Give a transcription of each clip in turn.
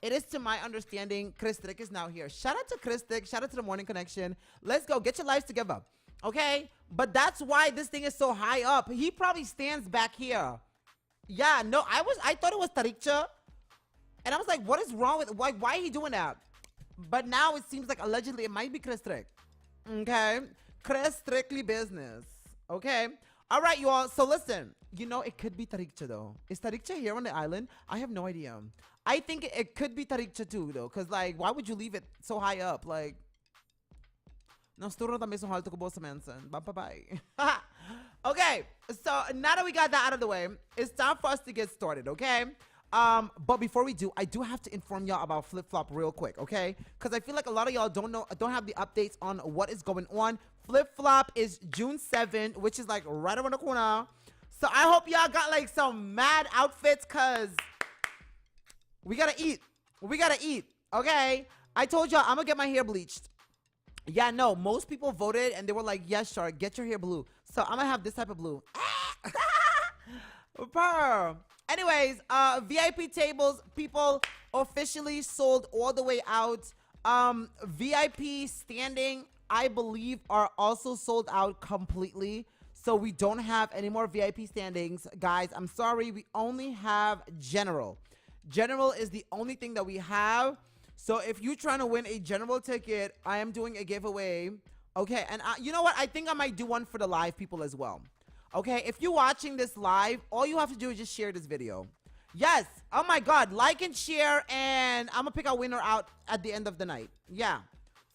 it is to my understanding, Chris Trick is now here. Shout out to Chris Trick. Shout out to the Morning Connection. Let's go. Get your lives together. Okay? But that's why this thing is so high up. He probably stands back here. Yeah, no, I thought it was Tarikcha. And I was like, what is wrong with, why are he doing that? But now it seems like allegedly it might be Chris Trick. Okay? Chris Strictly business. Okay? All right, you all. So listen, you know, it could be Tarikcha though. Is Tarikcha here on the island? I have no idea. I think it could be Tarikcha too though. Because like, why would you leave it so high up? Like, nós turno também são alto com bolsa mensen. Bye bye bye. Okay, so now that we got that out of the way, it's time for us to get started, okay? But before we do, I do have to inform y'all about Flip Flop real quick, okay? Because I feel like a lot of y'all don't have the updates on what is going on. Flip Flop is June 7th, which is like right around the corner. So I hope y'all got like some mad outfits, cause we gotta eat. We gotta eat, okay? I told y'all I'm gonna get my hair bleached. Yeah, no, most people voted and they were like, yes, Shark, get your hair blue. So I'm gonna have this type of blue. Purr. Anyways, VIP tables, people officially sold all the way out. VIP standing, I believe, are also sold out completely. So we don't have any more VIP standings. Guys, I'm sorry, we only have general. General is the only thing that we have. So if you're trying to win a general ticket, I am doing a giveaway. Okay, and you know what? I think I might do one for the live people as well. Okay, if you're watching this live, all you have to do is just share this video. Yes, oh my God, like and share, and I'm gonna pick a winner out at the end of the night. Yeah,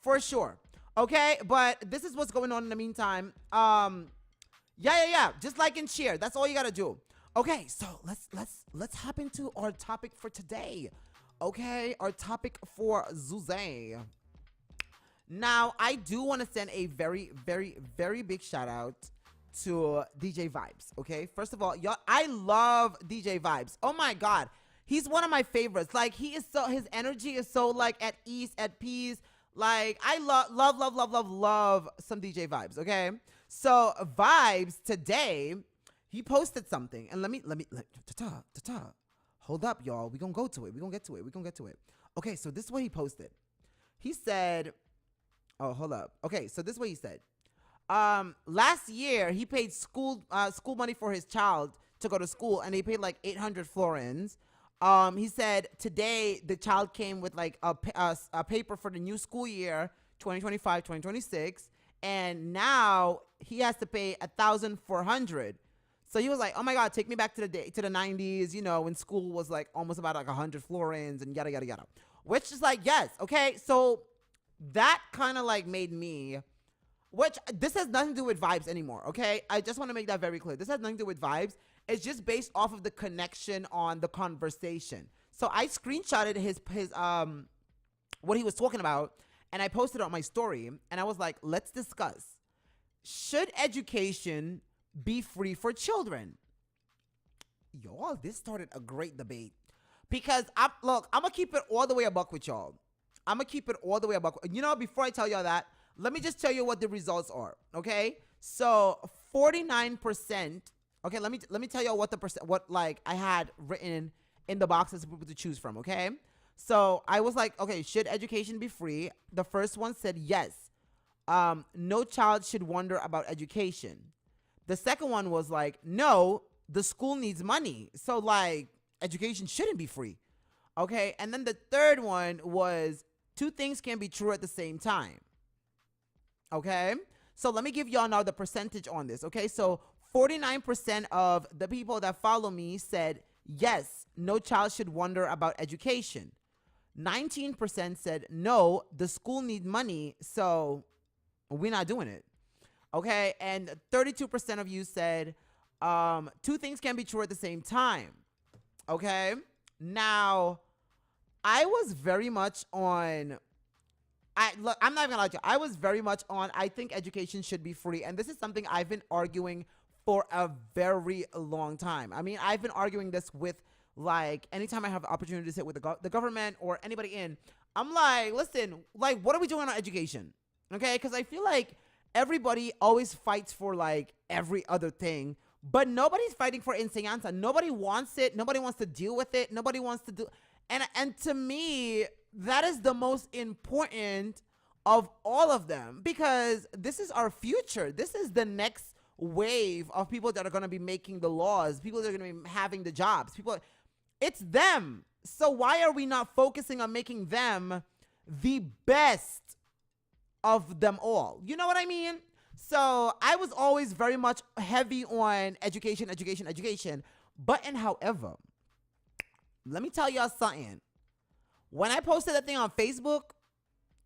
for sure. Okay, but this is what's going on in the meantime. Yeah, just like and share. That's all you gotta do. Okay, so let's hop into our topic for today. Okay, our topic for Zuze. Now, I do want to send a very, very, very big shout out to DJ Vibes. Okay, first of all, y'all, I love DJ Vibes. Oh my God, he's one of my favorites. Like, he is so, his energy is so like at ease, at peace. Like, I love some DJ Vibes. Okay, so Vibes today, he posted something, and let me hold up, y'all. We're gonna go to it. We're gonna get to it. Okay, so this is what he posted. He said, oh, hold up. Okay, so this is what he said. Last year, he paid school money for his child to go to school, and he paid like 800 florins. He said today the child came with like a paper for the new school year, 2025, 2026, and now he has to pay 1,400. So he was like, oh my God, take me back to the 90s, you know, when school was like almost about like 100 florins and yada, yada, yada. Which is like, yes, okay. So that kind of like made me, which this has nothing to do with Vibes anymore, okay? I just want to make that very clear. This has nothing to do with Vibes. It's just based off of the connection on the conversation. So I screenshotted his what he was talking about, and I posted it on my story, and I was like, let's discuss. Should education be free for children? Y'all, this started a great debate. Because, look, I'm going to keep it all the way a buck with y'all. I'm going to keep it all the way a buck. You know, before I tell y'all that, let me just tell you what the results are, okay? So, 49%, okay, let me tell y'all what the percent, what, like, I had written in the boxes for people to choose from, okay? So, I was like, okay, should education be free? The first one said yes. No child should wonder about education. The second one was like, no, the school needs money. So, like, education shouldn't be free. Okay. And then the third one was two things can be true at the same time. Okay. So let me give y'all now the percentage on this. Okay. So 49% of the people that follow me said, yes, no child should wonder about education. 19% said, no, the school needs money. So we're not doing it. Okay, and 32% of you said two things can be true at the same time. Okay, now I was very much on. Look, I'm not even gonna lie to you. I was very much on. I think education should be free, and this is something I've been arguing for a very long time. I mean, I've been arguing this with like anytime I have the opportunity to sit with the government or anybody in. I'm like, listen, like, what are we doing on education? Okay, because I feel like everybody always fights for like every other thing, but nobody's fighting for enseñanza. Nobody wants it. Nobody wants to deal with it. Nobody wants to do. And to me, that is the most important of all of them, because this is our future. This is the next wave of people that are going to be making the laws, people that are going to be having the jobs, people. It's them. So why are we not focusing on making them the best of them all? You know what I mean? So I was always very much heavy on education, education, education. But and however, let me tell y'all something. When I posted that thing on Facebook,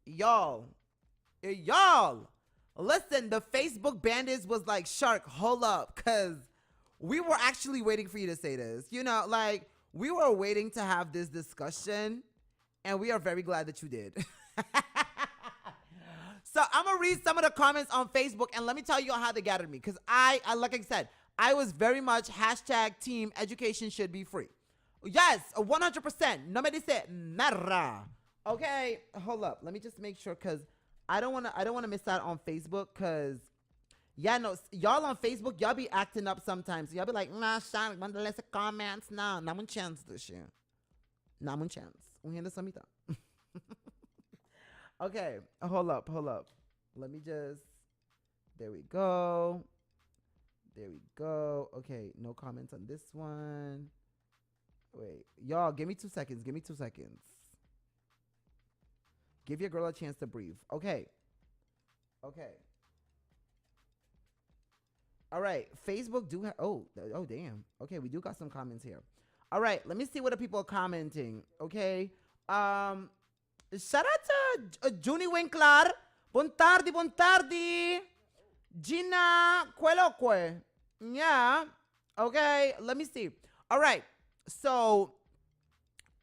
y'all, listen, the Facebook bandits was like, Shark, hold up, because we were actually waiting for you to say this. You know, like, we were waiting to have this discussion, and we are very glad that you did. So I'm going to read some of the comments on Facebook, and let me tell you how they gathered me, because I, like I said, I was very much hashtag team education should be free. Yes, 100%. No me dice nada. Okay, hold up. Let me just make sure, because I don't want to miss out on Facebook, because yeah, no, y'all on Facebook, y'all be acting up sometimes. Y'all be like, nah, Sean, want to listen comments? Nah, not one chance this year. Not one chance. Okay, hold up. Let me just, there we go. Okay, no comments on this one. Wait, y'all, give me 2 seconds. Give your girl a chance to breathe. Okay. All right, Facebook do have, oh, damn. Okay, we do got some comments here. All right, let me see what the people are commenting. Okay. Shout out to Junie Winkler. Bon tardi. Gina Queloque. Yeah. Okay, let me see. All right, so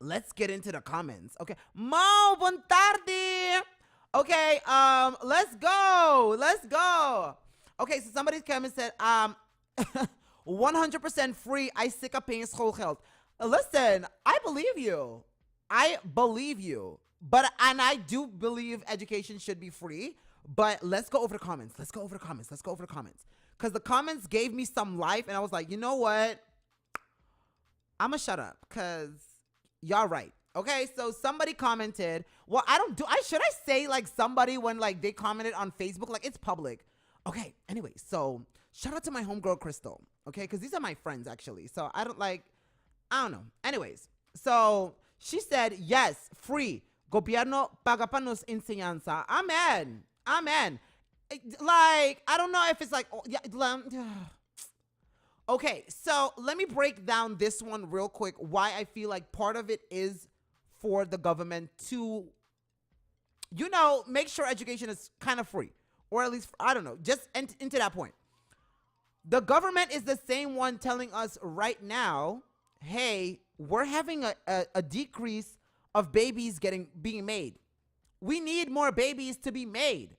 let's get into the comments. Okay. Mo, bon tardi. Okay, let's go. Okay, so somebody's comment said, 100% free. I sick of paying school health. Listen, I believe you. But, and I do believe education should be free. But let's go over the comments. Because the comments gave me some life. And I was like, you know what? I'm going to shut up. Because y'all right. Okay, so somebody commented. Well, should I say like somebody when like they commented on Facebook? Like, it's public. Okay, anyway, so shout out to my homegirl Crystal, okay? Because these are my friends, actually. So I don't know. Anyways, so she said, yes, free. Gobierno paga pa nos enseñanza. Amen. Like, I don't know if it's like, oh, yeah, okay, so let me break down this one real quick, why I feel like part of it is for the government to, make sure education is kind of free. Or at least, I don't know, just into that point. The government is the same one telling us right now, hey, we're having a decrease of babies being made. We need more babies to be made,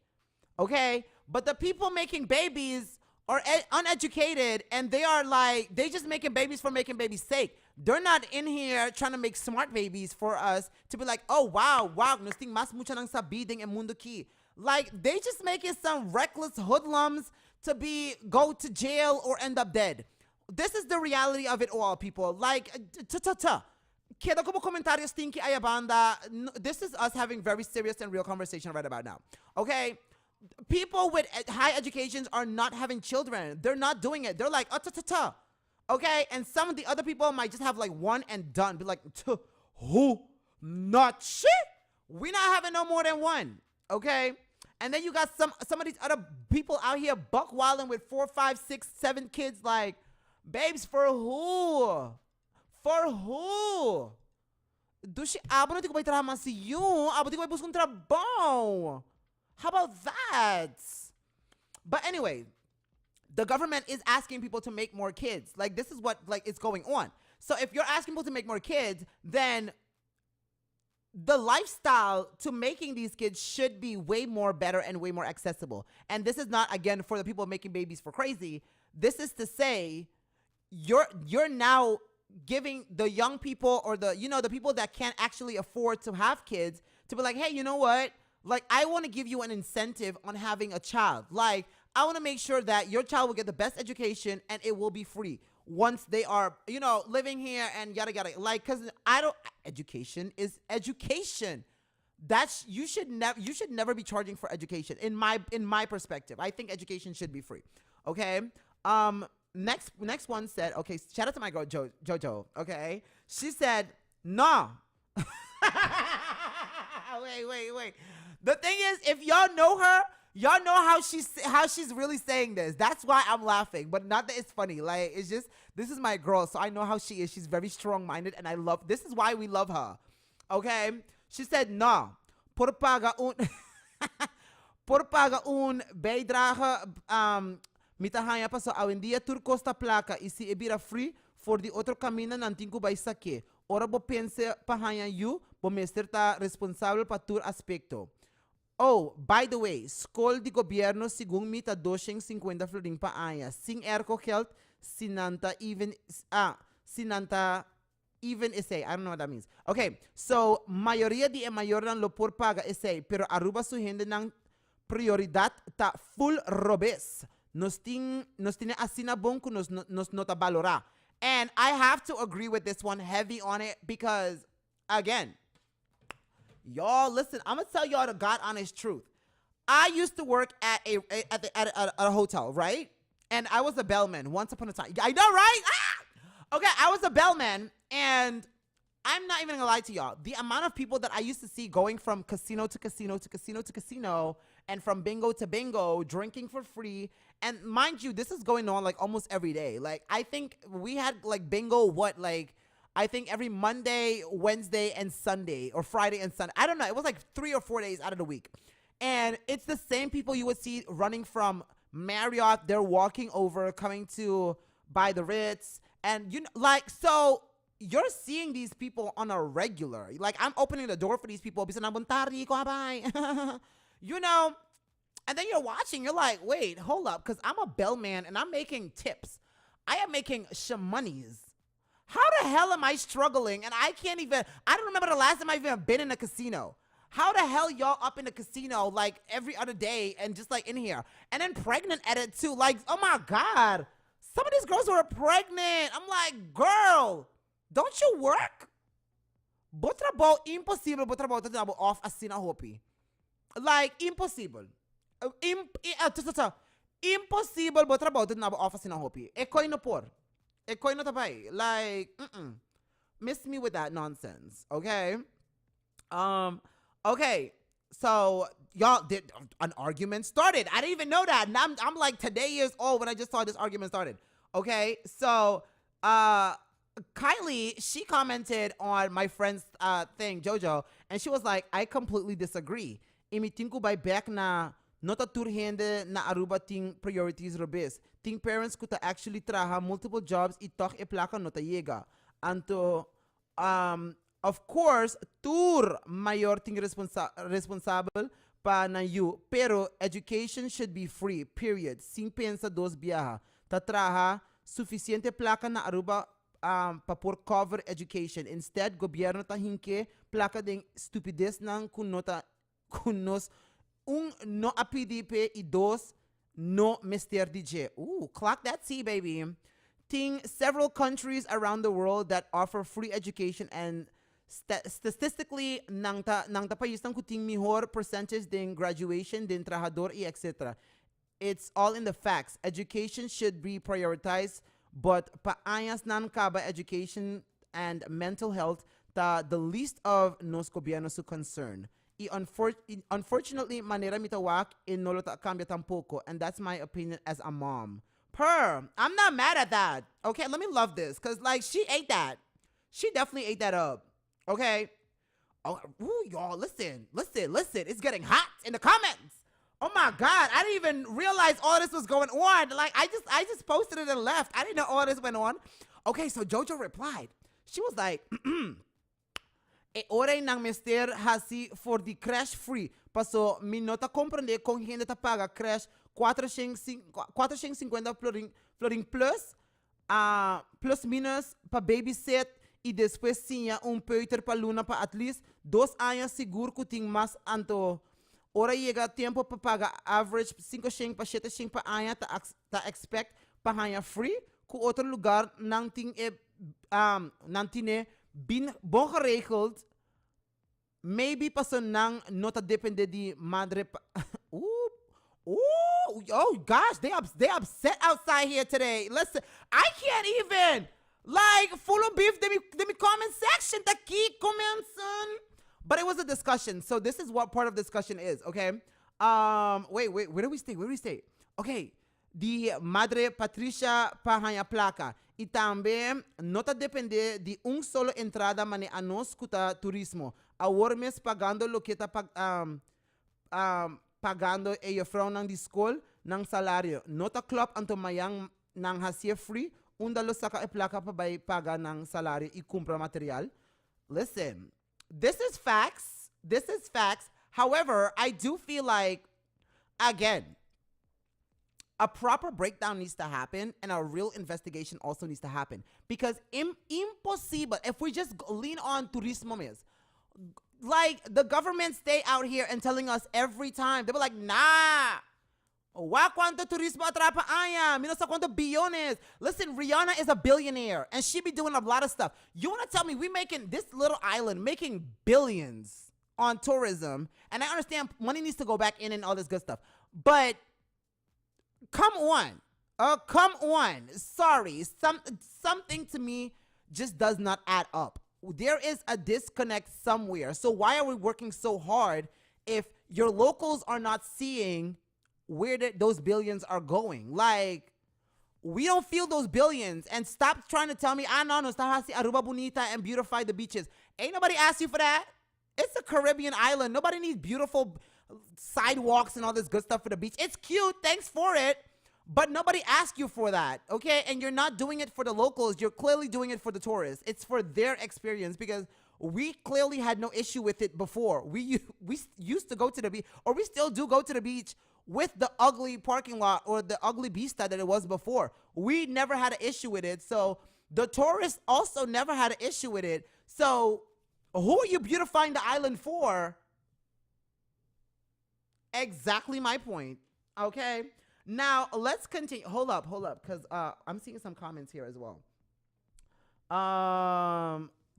okay? But the people making babies are uneducated, and they just making babies for making babies' sake. They're not in here trying to make smart babies for us to be like, oh, wow, nos ting mas mucho nang sabiding en mundo ki. Like, they just making some reckless hoodlums to go to jail or end up dead. This is the reality of it all, people. Like, Queda como comentarios stinky ayabanda. This is us having very serious and real conversation right about now. Okay? People with high educations are not having children. They're not doing it. They're like, okay? And some of the other people might just have like one and done. Be like, who? Not shit. We're not having no more than one. Okay? And then you got some of these other people out here buck wilding with 4, 5, 6, 7 kids. Like, babes, for who? For who? Dushi, abo na di ko ba itrabaho si you? Abo di ko ba busco trabaho? How about that? But anyway, the government is asking people to make more kids. Like, this is what like is going on. So if you're asking people to make more kids, then the lifestyle to making these kids should be way more better and way more accessible. And this is not, again, for the people making babies for crazy. This is to say you're now giving the young people or the people that can't actually afford to have kids to be like, hey, you know what? Like, I want to give you an incentive on having a child. Like, I want to make sure that your child will get the best education and it will be free. once they are, living here and yada yada. Like, cause I don't. Education is education. That's you should never be charging for education. In my perspective, I think education should be free. Okay. Next one said, okay, shout out to my girl Jojo. Okay, she said, nah. Wait. The thing is, if y'all know her, y'all know how she's really saying this. That's why I'm laughing, but not that it's funny. Like, it's just, this is my girl, so I know how she is. She's very strong-minded, and this is why we love her. Okay? She said, no, por paga un bijdrage mitahaya pa sa awendia turcosta placa e se ebira free for the otro camina nantinko by sake. Ora bo pense pahaya you, bo mester ta responsable pa tur aspecto. Oh, by the way, school di gobierno según mita 250 florin pa aya. Sing erko geld, sinanta even essay. I don't know what that means. Okay, so mayoría di mayor lo por paga essay, pero Aruba su gente ng prioridad ta full robes. Nos tiene asina bon ku nos nota valora. And I have to agree with this one heavy on it because, again, y'all, listen, I'm going to tell y'all the God honest truth. I used to work at a hotel, right? And I was a bellman once upon a time. I know, right? Ah! Okay, I was a bellman, and I'm not even going to lie to y'all. The amount of people that I used to see going from casino to casino to casino to casino and from bingo to bingo, drinking for free. And mind you, this is going on like almost every day. Like, I think we had like bingo, I think every Monday, Wednesday, and Sunday, or Friday and Sunday. I don't know. It was like 3 or 4 days out of the week. And it's the same people you would see running from Marriott. They're walking over, coming to buy the Ritz. And, so you're seeing these people on a regular. Like, I'm opening the door for these people. And then you're watching. You're like, wait, hold up. Because I'm a bellman, and I'm making tips. I am making shemonies. How the hell am I struggling? And I don't remember the last time I've even been in a casino. How the hell y'all up in the casino like every other day and just like in here? And then pregnant at it too. Like, oh my God. Some of these girls were pregnant. I'm like, girl, don't you work? Botrabo impossible. Botrabo tatrabo off asina hopi. Like, impossible. Impossible botrabo tatrabo off asina hopi. Ekoy no por. Ekoy no tabay. Like, miss me with that nonsense. Okay. Okay. So y'all did an argument started. I didn't even know that. And I'm like today years old when I just saw this argument started. Okay. So, Kylie, she commented on my friend's thing, Jojo, and she was like, I completely disagree. Imitin ko by back na nota turhende na Aruba ting priorities robes. Ting parents ko ta actually traha multiple jobs itok e plaka nota yega. Anto, of course, tur mayor ting responsable pa na you. Pero education should be free, period. Sin pensa dos biyaha. Tatraha, suficiente plaka na Aruba pa por cover education. Instead, gobyerno ta hinke plaka ding stupidez nang kunos no apdp y dos no Mr. DJ. Ooh, clock that T, baby. Ting several countries around the world that offer free education and statistically nang tapayisang kuting mejor percentage din graduation din trabajador y etc. It's all in the facts. Education should be prioritized, but paayas nan kaba education and mental health the least of nos gobiernos su concern. Unfortunately, manera mitawak in nolo ta cambia tampoco, and that's my opinion as a mom. I'm not mad at that. Okay, let me love this, cause like she ate that. She definitely ate that up. Okay. Oh, ooh, y'all, listen. It's getting hot in the comments. Oh my God, I didn't even realize all this was going on. Like I just posted it and left. I didn't know all this went on. Okay, so Jojo replied. She was like, e ora nang mister hasi for the crash free. Paso mi nota comprende kung hindi ta paga crash 450 florin plus plus minus pa babysit e después sinha peuter pa luna pa at least 2 años seguro kuting mas anto. Ora llega tempo pa paga average 5 pa 7 pa anya ta expect pa hanya free ku otro lugar nang tine bon geregeld. Maybe paso nang nota depende di madre. Ooh, ooh, oh gosh, they upset outside here today. Listen, I can't even like full of beef. They me comment section taki comments. But it was a discussion, so this is what part of discussion is. Okay. Wait, where do we stay? Where do we stay? Okay. The Madre Patricia Pahanya Placa. Y también nota depende de un solo entrada mane anos kuta turismo. Ahora mes pagando lo que está pagando e frau nang di school nang salario. Nota club anto mayang nang hasia free. Unda lo saka e placa pa bay paga nang salario y compra material. Listen, this is facts. This is facts. However, I do feel like, again, a proper breakdown needs to happen and a real investigation also needs to happen. Because impossible, if we just lean on turismo mes, like the government stay out here and telling us every time, they were like, nah, wa cuánto turismo atrapa aya, mira sa cuánto billones. Listen, Rihanna is a billionaire and she be doing a lot of stuff. You want to tell me we making this little island making billions on tourism, and I understand money needs to go back in and all this good stuff, but come on. Sorry, something to me just does not add up. There is a disconnect somewhere. So why are we working so hard if your locals are not seeing where those billions are going? Like, we don't feel those billions. And stop trying to tell me, no, está así Aruba bonita and beautify the beaches. Ain't nobody asked you for that. It's a Caribbean island. Nobody needs beautiful sidewalks and all this good stuff for the beach. It's cute. Thanks for it. But nobody asked you for that, okay? And you're not doing it for the locals. You're clearly doing it for the tourists. It's for their experience because we clearly had no issue with it before. We used to go to the beach, or we still do go to the beach with the ugly parking lot or the ugly beach that it was before. We never had an issue with it. So the tourists also never had an issue with it. So who are you beautifying the island for? Exactly my point. Okay. Now let's continue. Hold up, because I'm seeing some comments here as well.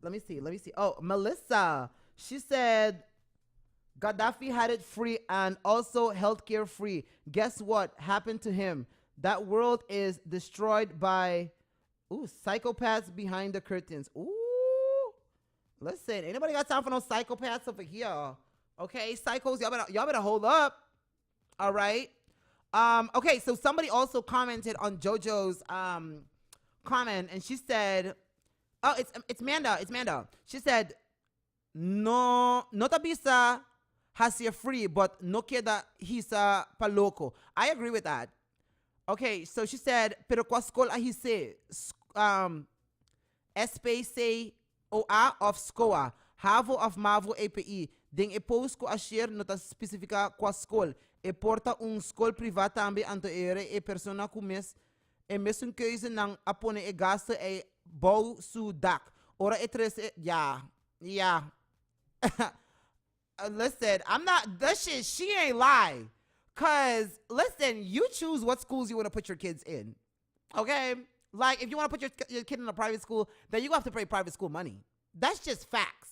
Let me see. Oh, Melissa. She said Gaddafi had it free and also healthcare free. Guess what happened to him? That world is destroyed by psychopaths behind the curtains. Listen, anybody got time for no psychopaths over here? Okay, psychos, y'all better hold up. All right. Okay, so somebody also commented on JoJo's comment, and she said, "Oh, it's Manda. She said, no tabisa hasia free, but no queda hisa paloco." I agree with that. Okay, so she said, "Pero quascol ahise SPC OA of SCOA, havo of mavo API, ding epos ko asher nota specifica quascol. E porta school privata tambe anto ere e persona kumes e mesun keuze nang apone e gasten e bouw su dak. Ora e tres yeah. Listen, I'm not that shit. She ain't lie. Cause listen, you choose what schools you want to put your kids in. Okay, like if you want to put your kid in a private school, then you have to pay private school money. That's just facts.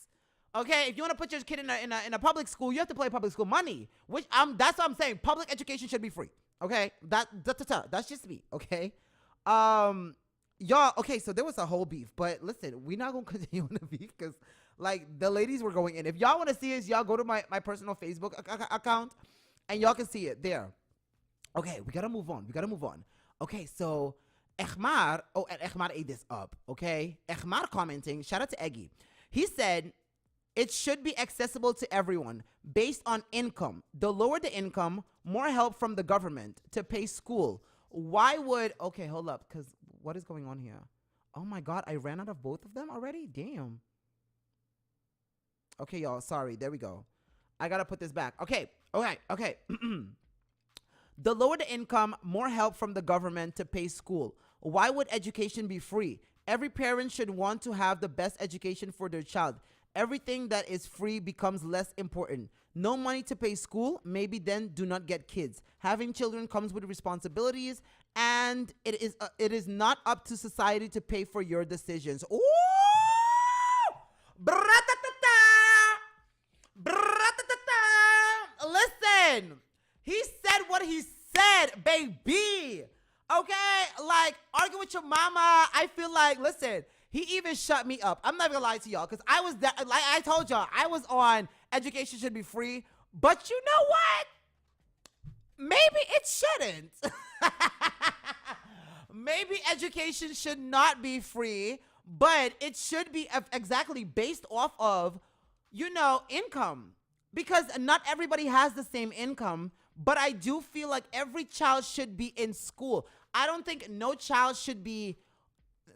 Okay, if you want to put your kid in a public school, you have to pay public school money. Which that's what I'm saying. Public education should be free. Okay, that's just me. Okay, y'all. Okay, so there was a whole beef, but listen, we're not gonna continue on the beef because like the ladies were going in. If y'all want to see it, y'all go to my personal Facebook account and y'all can see it there. Okay, we gotta move on. Okay, so Ehmar, and Ehmar ate this up. Okay, Ehmar commenting. Shout out to Eggy. He said, it should be accessible to everyone based on income. The lower the income, more help from the government to pay school. Why would, okay, hold up, because what is going on here? Oh my God, I ran out of both of them already? Damn. Okay, y'all, sorry, there we go. I gotta put this back. Okay. The lower the income, more help from the government to pay school. Why would education be free? Every parent should want to have the best education for their child. Everything that is free becomes less important. No money to pay school, maybe then do not get kids. Having children comes with responsibilities and it is not up to society to pay for your decisions. Ooh! Bra-ta-ta-ta! Bra-ta-ta-ta! Listen, he said what he said, baby. Okay, like argue with your mama. I feel like, listen, he even shut me up. I'm not gonna lie to y'all, because I was that, like I told y'all, I was on education should be free. But you know what? Maybe it shouldn't. Maybe education should not be free, but it should be exactly based off of, income. Because not everybody has the same income, but I do feel like every child should be in school. I don't think no child should be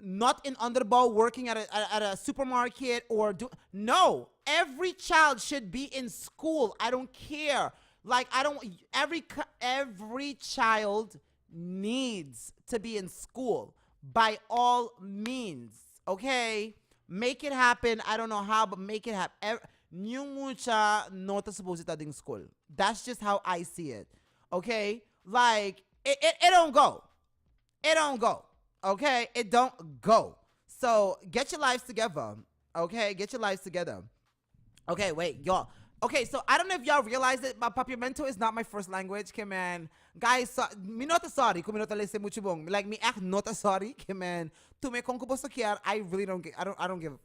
not in underball working at a supermarket or no. Every child should be in school. I don't care. Like every child needs to be in school by all means. Okay, make it happen. I don't know how, but make it happen. New mucha not supposed to in school. That's just how I see it. Okay, like it don't go. It don't go. Okay, it don't go. So get your lives together. Okay, get your lives together. Okay, wait, y'all. Okay, so I don't know if y'all realize it, but Papiamento is not my first language. Okay, man. Guys, me not sorry. Kung not lese mucho bong. Like me act not sorry. Okay, man. To me kung kubo sakiar, I really don't get. I don't give.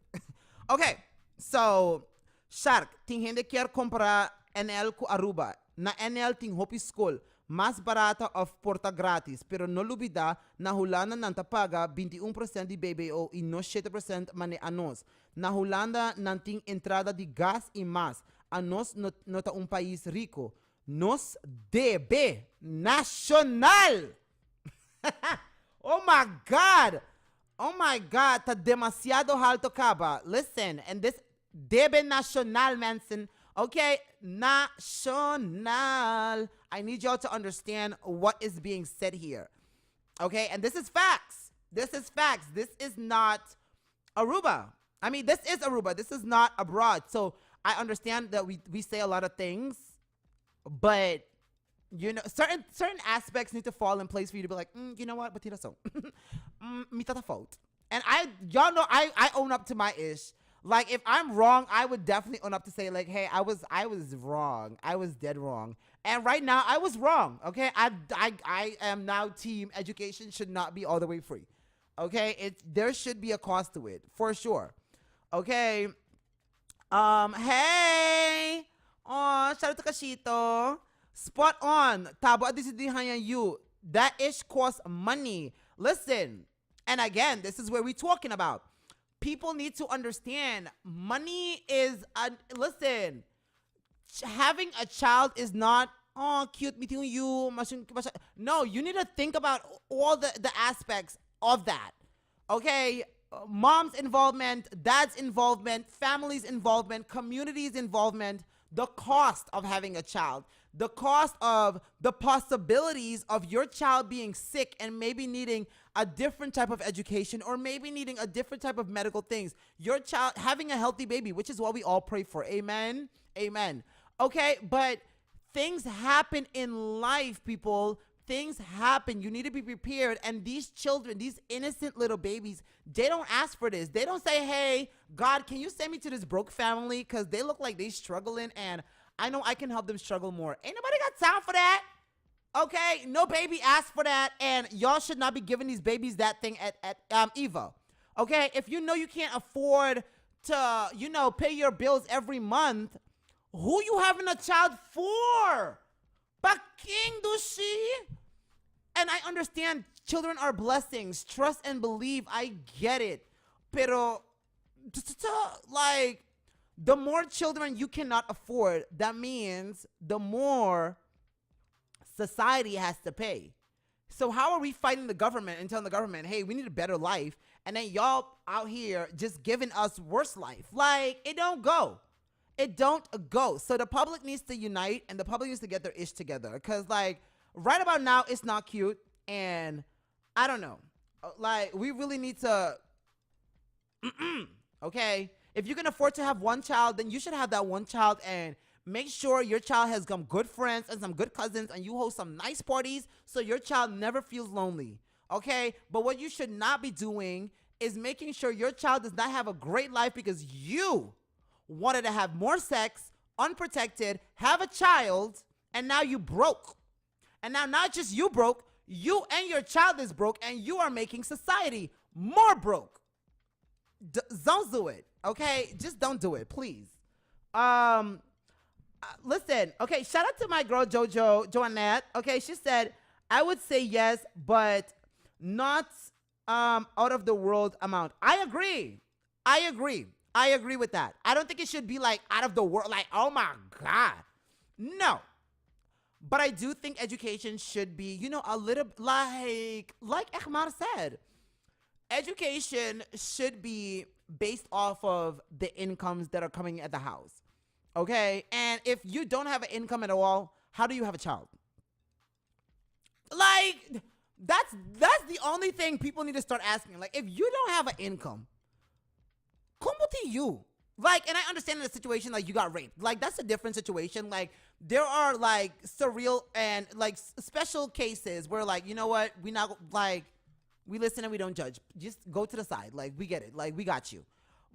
Okay, so Shark, ting hindi quer comprar NL ku Aruba. Na NL ting hopi school. Mas barata of porta grátis, pero no lubida na Holanda não paga 21% de BBO e no 7% mane anos. Na Holanda não tem entrada de gás e mais. A nós não tá país rico. Nos DB nacional. Oh my God. Oh my God. Tá demasiado alto, caba. Listen, and this DB nacional, Manson. Okay, national. I need y'all to understand what is being said here. Okay, and this is facts. This is facts. This is not Aruba. I mean, this is Aruba. This is not abroad. So I understand that we say a lot of things, but certain aspects need to fall in place for you to be like, you know what, batira so, me tata fault. And y'all know I own up to my ish. Like if I'm wrong, I would definitely own up to say like, hey, I was wrong. I was dead wrong. And right now I was wrong. Okay, I am now team education should not be all the way free. Okay, there should be a cost to it for sure. Okay. Hey. Oh, shout out to Kashito. Spot on. Tabo adisidihan you. That ish costs money. Listen, and again, this is where we're talking about. People need to understand money is listen. Having a child is not cute meeting you. No, you need to think about all the aspects of that. Okay, mom's involvement, dad's involvement, family's involvement, community's involvement, the cost of having a child, the cost of the possibilities of your child being sick and maybe needing a different type of education or maybe needing a different type of medical things. Your child having a healthy baby, which is what we all pray for. Amen. Amen. Okay, but things happen in life, people. Things happen. You need to be prepared. And these children, these innocent little babies, they don't ask for this. They don't say, hey, God, can you send me to this broke family? Because they look like they struggling and I know I can help them struggle more. Ain't nobody got time for that. Okay, no baby asked for that, and y'all should not be giving these babies that thing at Eva. Okay, if you know you can't afford to, pay your bills every month, who you having a child for? Baking dushi. And I understand children are blessings. Trust and believe. I get it. Pero, like, the more children you cannot afford, that means the more society has to pay. So how are we fighting the government and telling the government, hey, we need a better life, and then y'all out here just giving us worse life? Like, it don't go. It don't go. So the public needs to unite, and the public needs to get their ish together. Because, like, right about now, it's not cute, and I don't know. Like, we really need to, okay? If you can afford to have one child, then you should have that one child and Make sure your child has some good friends and some good cousins, and you host some nice parties so your child never feels lonely. Okay? But what you should not be doing is making sure your child does not have a great life because you wanted to have more sex, unprotected, have a child, and now you broke. And now not just you broke, you and your child is broke, and you are making society more broke. Don't do it, okay? Just don't do it, please. Listen, okay, shout out to my girl Joannette. Okay, she said, I would say yes, but not out of the world amount. I agree with that. I don't think it should be like out of the world, like, oh my God. No. But I do think education should be, a little like Ahmar said. Education should be based off of the incomes that are coming at the house. Okay? And if you don't have an income at all, how do you have a child? Like, that's the only thing people need to start asking. Like, if you don't have an income, como to you? Like, and I understand in a situation like you got raped. Like, that's a different situation. Like, there are like surreal and like special cases where like, you know what? We not like, we listen and we don't judge. Just go to the side. Like, we get it. Like, we got you.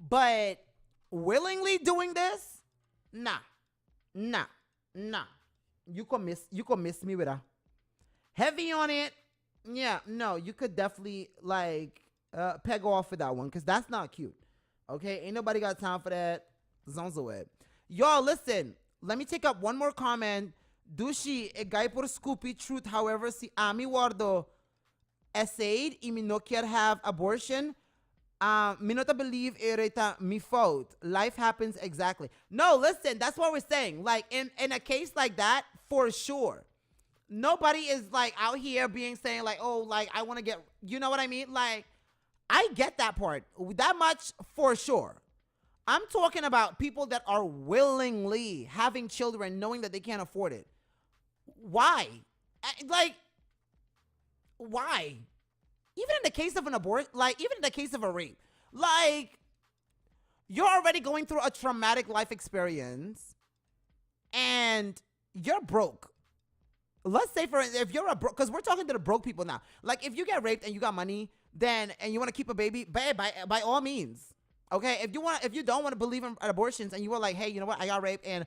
But willingly doing this, nah. You could miss me with a heavy on it. Yeah, no, you could definitely like peg off for that one because that's not cute. Okay, ain't nobody got time for that. Zonzo it. Y'all, listen. Let me take up one more comment. Dushi, a guy por Scoopy truth. However, si ami wardo essayed, I me no care have abortion. Me not believe ireta me fault. Life happens exactly. No, listen. That's what we're saying. Like in a case like that, for sure. Nobody is like out here saying like, oh, like I want to get. You know what I mean? Like. I get that part. That much for sure. I'm talking about people that are willingly having children knowing that they can't afford it. Why? Like, why? Even in the case of an abortion, like, even in the case of a rape, like, you're already going through a traumatic life experience and you're broke. Let's say if you're a broke, because we're talking to the broke people now. Like, if you get raped and you got money, and you want to keep a baby, by all means. Okay, if you don't want to believe in abortions and you were like, hey, you know what, I got raped and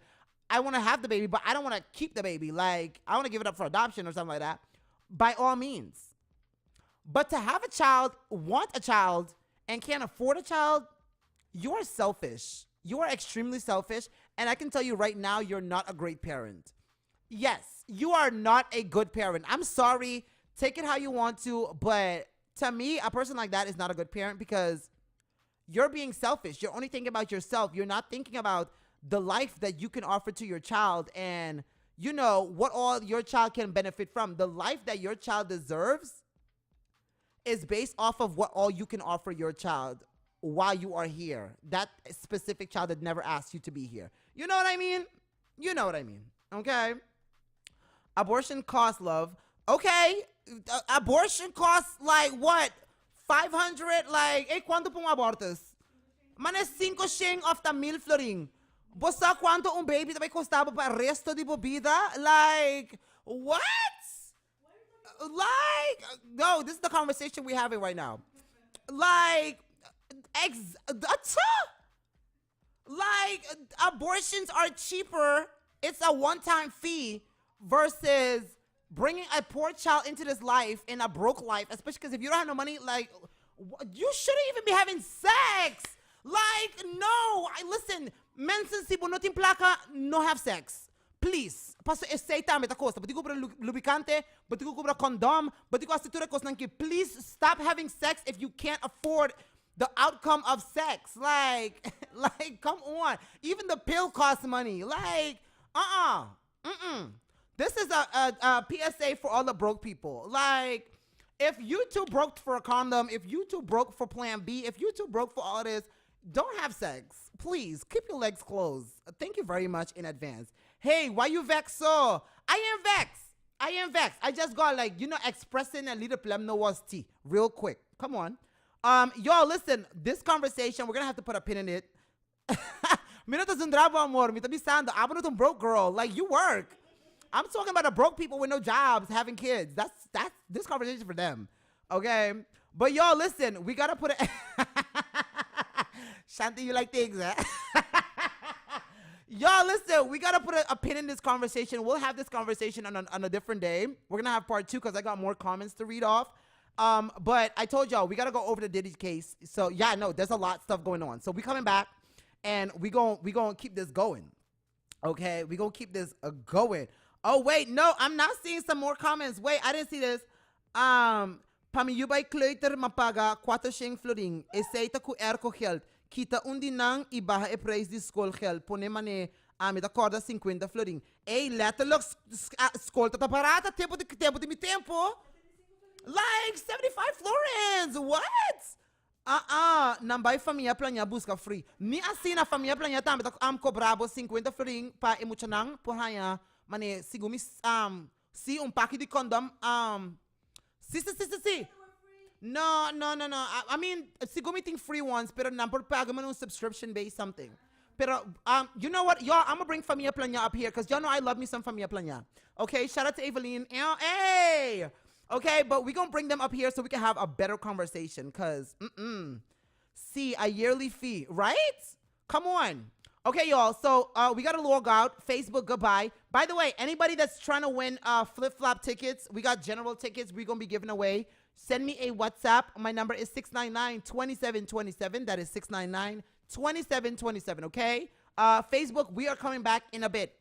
I want to have the baby, but I don't want to keep the baby, like I want to give it up for adoption or something like that, by all means. But to have a child, want a child, and can't afford a child, you are selfish. You are extremely selfish, and I can tell you right now, you're not a great parent. Yes, you are not a good parent. I'm sorry, take it how you want to, but to me, a person like that is not a good parent because you're being selfish. You're only thinking about yourself. You're not thinking about the life that you can offer to your child and, what all your child can benefit from. The life that your child deserves is based off of what all you can offer your child while you are here. That specific child that never asked you to be here. You know what I mean? You know what I mean. Okay? Abortion costs, love. Okay, abortion costs like what? 500? Like, ¿cuánto pong abortos? Mané 5 shing of the 1,000 florin. Bosa cuánto un baby também costava para o resto de vida? Like, what? Like, no, this is the conversation we're having right now. Like, like, abortions are cheaper. It's a one-time fee versus bringing a poor child into this life, in a broke life, especially because if you don't have no money, like, you shouldn't even be having sex. Like, no. Listen, men sensible, no tin placa, no have sex. Please. Paso esteita meta costa. But you go lubricante, but you go condom, but you go asitura costa. Please stop having sex if you can't afford the outcome of sex. Like, come on. Even the pill costs money. Like, This is a PSA for all the broke people. Like, if you too broke for a condom, if you too broke for Plan B, if you too broke for all this, don't have sex. Please, keep your legs closed. Thank you very much in advance. Hey, why you vexed so? I am vexed. I just got expressing a little plem no was tea real quick. Come on. Y'all, listen, this conversation, we're going to have to put a pin in it. Me no te zundrabo, amor. Me te bisando. I'm not a broke girl. Like, you work. I'm talking about the broke people with no jobs having kids. That's this conversation for them. Okay? But y'all, listen. We got to put it. Shanti, you like things, eh? Y'all, listen, we got to put a pin in this conversation. We'll have this conversation on a different day. We're going to have part 2 because I got more comments to read off. But I told y'all, we got to go over the Diddy case. So, yeah, no, there's a lot of stuff going on. So, we coming back, and we gonna keep this going. Okay? We going to keep this going. Oh, wait, no, I'm not seeing some more comments. Wait, I didn't see this. Pamiyubay kleuter mapaga 4 shing florin. Eseita ku erko geld. Kita undinang ibaha e prijs di schoolgeld. Pone mane met acorda 50 florin. Hey, letterlijk school tot apparata. Tempo di mi tempo. Like 75 florins. What? Nambay família planya busca free. Ni assim na família planya também am cobrabo 50 florin pa emuchanang por haya mane sigumi si pack de condom si. No. I mean, sigumi think free ones, pero nampor pagamento subscription based something. Pero you know what, y'all? I'm gonna bring Familia Planya up here because y'all know I love me some Familia Planya. Okay, shout out to Eveline. Hey. Okay, but we gonna bring them up here so we can have a better conversation. Cause see, a yearly fee, right? Come on. Okay, y'all. So we gotta log out. Facebook, goodbye. By the way, anybody that's trying to win flip-flop tickets, we got general tickets we're gonna be giving away. Send me a WhatsApp. My number is 699-2727. That is 699-2727, okay? Facebook, we are coming back in a bit.